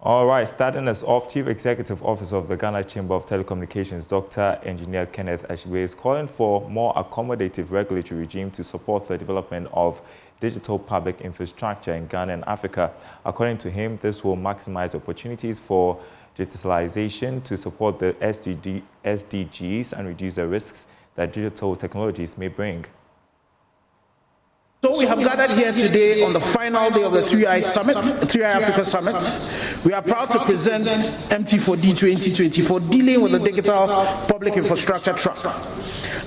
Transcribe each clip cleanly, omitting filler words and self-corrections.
All right, starting us off, Chief Executive Officer of the Ghana Chamber of Telecommunications, Dr. Engineer Kenneth Ashibwe, is calling for more accommodative regulatory regime to support the development of digital public infrastructure in Ghana and Africa. According to him, this will maximize opportunities for digitalization to support the SDGs and reduce the risks that digital technologies may bring. So we have gathered here today on the final day of the 3i Summit, 3i Africa Summit. We are proud to present MT4D 2024, dealing with the digital public infrastructure track,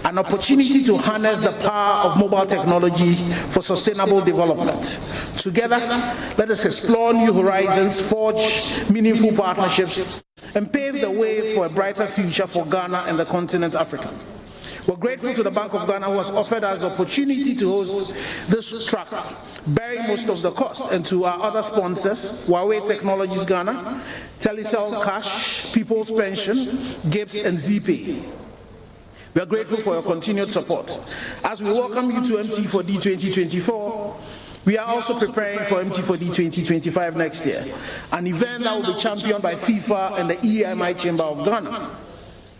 an opportunity to harness the power of mobile technology for sustainable development. Together, let us explore new horizons, forge meaningful partnerships, and pave the way for a brighter future for Ghana and the continent Africa. We're grateful to the Bank of Ghana, who has offered us the opportunity to host this track, bearing most of the cost, and to our other sponsors, Huawei Technologies Ghana, Telecel Cash, People's Pension, Gibbs, and ZPay. We are grateful for your continued support. As we welcome you to MT4D 2024, we are also preparing for MT4D 2025 next year, an event that will be championed by FIFA and the EMI Chamber of Ghana.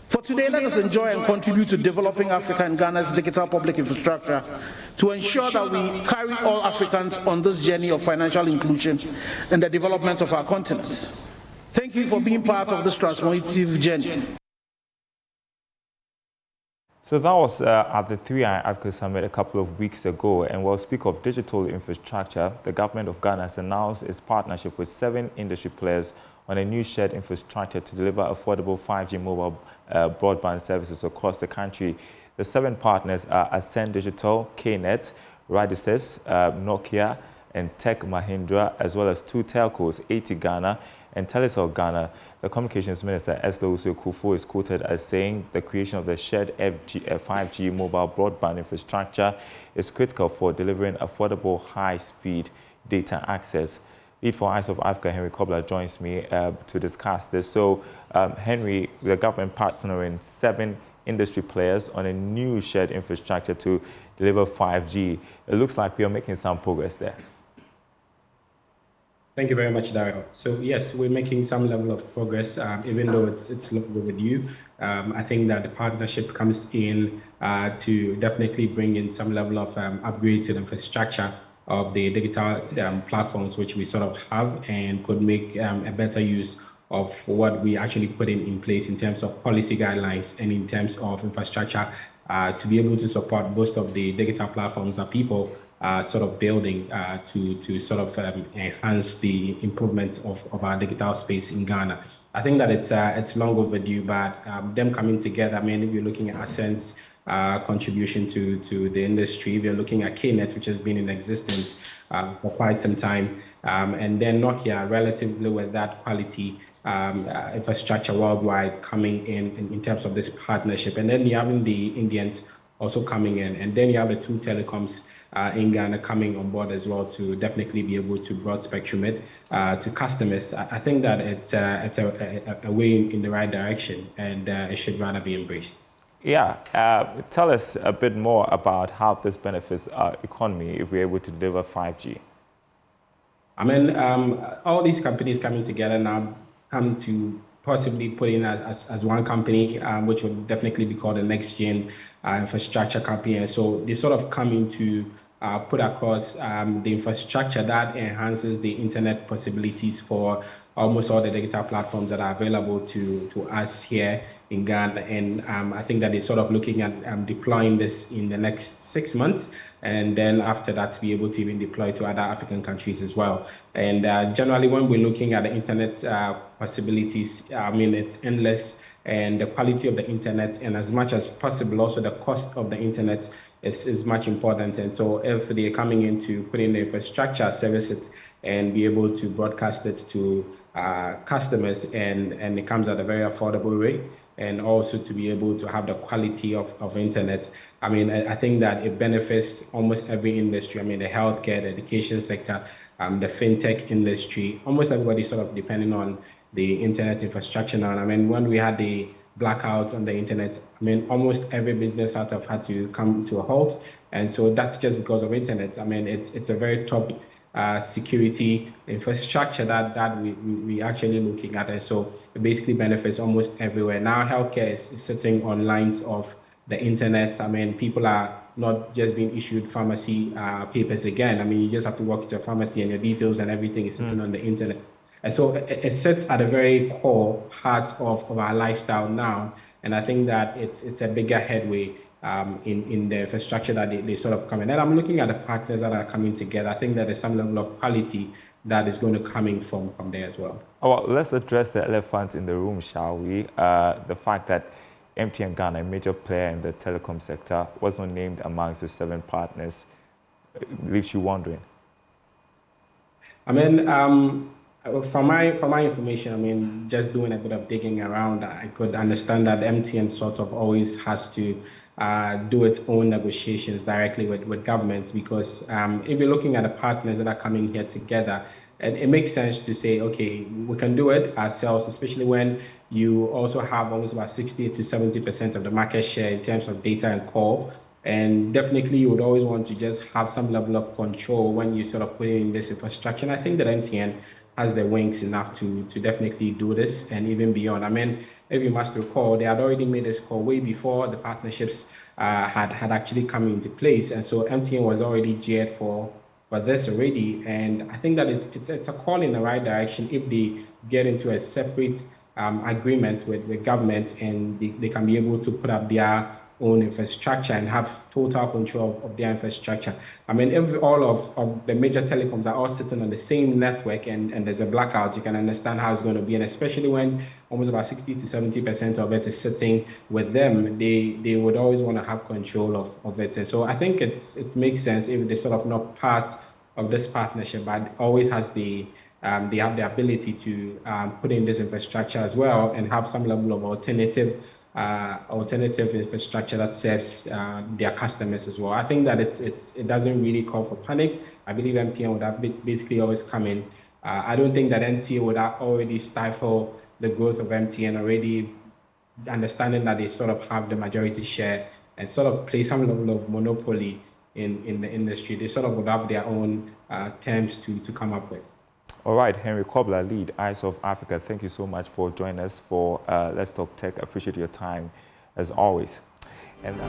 For today, let us enjoy and contribute to developing Africa and Ghana's digital public infrastructure to ensure that we carry all Africans on this journey of financial inclusion and the development of our continent. Thank you for being part of this transformative journey. So that was at the 3i Africa Summit a couple of weeks ago, and we'll speak of digital infrastructure. The government of Ghana has announced its partnership with 7 industry players on a new shared infrastructure to deliver affordable 5G mobile broadband services across the country. The 7 partners are Ascend Digital, KNet, Radisys, Nokia, and Tech Mahindra, as well as 2 telcos, 80 Ghana and Telecel Ghana. The Communications Minister, Eslo Kufu, is quoted as saying the creation of the shared 5G mobile broadband infrastructure is critical for delivering affordable, high-speed data access. Lead for Eyes of Africa, Henry Kobler, joins me to discuss this. So, Henry, the government partnering 7 industry players on a new shared infrastructure to deliver 5G. It looks like we are making some progress there. Thank you very much, Daryl. So yes, we're making some level of progress, even though it's longer with you. I think that the partnership comes in to definitely bring in some level of upgrade to the infrastructure of the digital platforms which we sort of have, and could make a better use of what we actually put in place in terms of policy guidelines and in terms of infrastructure to be able to support most of the digital platforms that people are sort of building to sort of enhance the improvement of our digital space in Ghana. I think that it's long overdue, but them coming together, I mean, if you're looking at Ascend's contribution to the industry, we're looking at KNet, which has been in existence for quite some time, and then Nokia, relatively with that quality infrastructure worldwide coming in terms of this partnership. And then you have the Indians also coming in, and then you have the 2 telecoms in Ghana coming on board as well to definitely be able to broad spectrum it to customers. I think that it's a way in the right direction, and it should rather be embraced. Yeah, tell us a bit more about how this benefits our economy if we're able to deliver 5G. I mean, all these companies coming together now come to possibly put in as one company, which would definitely be called the next gen infrastructure company. And so they sort of come into put across the infrastructure that enhances the internet possibilities for almost all the digital platforms that are available to us here in Ghana. And I think that they're sort of looking at deploying this in the next 6 months, and then after that to be able to even deploy to other African countries as well. And generally, when we're looking at the internet possibilities, I mean, it's endless, and the quality of the internet, and as much as possible, also the cost of the internet is much important. And so if they're coming in to put in the infrastructure, service it, and be able to broadcast it to customers, and it comes at a very affordable rate, and also to be able to have the quality of internet. I mean, I think that it benefits almost every industry. I mean, the healthcare, the education sector, the fintech industry, almost everybody sort of depending on the internet infrastructure now. I mean, when we had the blackout on the internet, I mean, almost every business had to come to a halt. And so that's just because of internet. I mean, it's a very top security infrastructure that we actually looking at. And so it basically benefits almost everywhere. Now healthcare is sitting on lines of the internet. I mean, people are not just being issued pharmacy papers again. I mean, you just have to walk to a pharmacy and your details and everything is sitting on the internet. And so it sits at a very core part of our lifestyle now. And I think that it's a bigger headway in the infrastructure that they sort of come in. And I'm looking at the partners that are coming together. I think that there's some level of quality that is going to come in from there as well. Oh, well, let's address the elephant in the room, shall we? The fact that MTN Ghana, a major player in the telecom sector, was not named amongst the 7 partners. Leaves you wondering. I mean, from my information, I mean, just doing a bit of digging around, I could understand that MTN sort of always has to do its own negotiations directly with government, because if you're looking at the partners that are coming here together, it makes sense to say, okay, we can do it ourselves, especially when you also have almost about 60 to 70% of the market share in terms of data and call. And definitely you would always want to just have some level of control when you sort of put in this infrastructure. And I think that MTN has the wings enough to definitely do this and even beyond. I mean, if you must recall, they had already made this call way before the partnerships had actually come into place. And so MTN was already geared for this already. And I think that it's a call in the right direction if they get into a separate agreement with government, and they can be able to put up their own infrastructure and have total control of their infrastructure. I mean, if all of the major telecoms are all sitting on the same network and there's a blackout, you can understand how it's going to be. And especially when almost about 60 to 70% of it is sitting with them, they would always want to have control of it. And so I think it makes sense if they're sort of not part of this partnership, but always has they have the ability to put in this infrastructure as well and have some level of alternative infrastructure that serves their customers as well. I think that it doesn't really call for panic. I believe MTN would have basically always come in. I don't think that NTA would have already stifle the growth of MTN, already understanding that they sort of have the majority share and sort of play some level of monopoly in the industry. They sort of would have their own terms to come up with. All right, Henry Kobler, lead Eyes of Africa. Thank you so much for joining us for Let's Talk Tech. I appreciate your time as always. And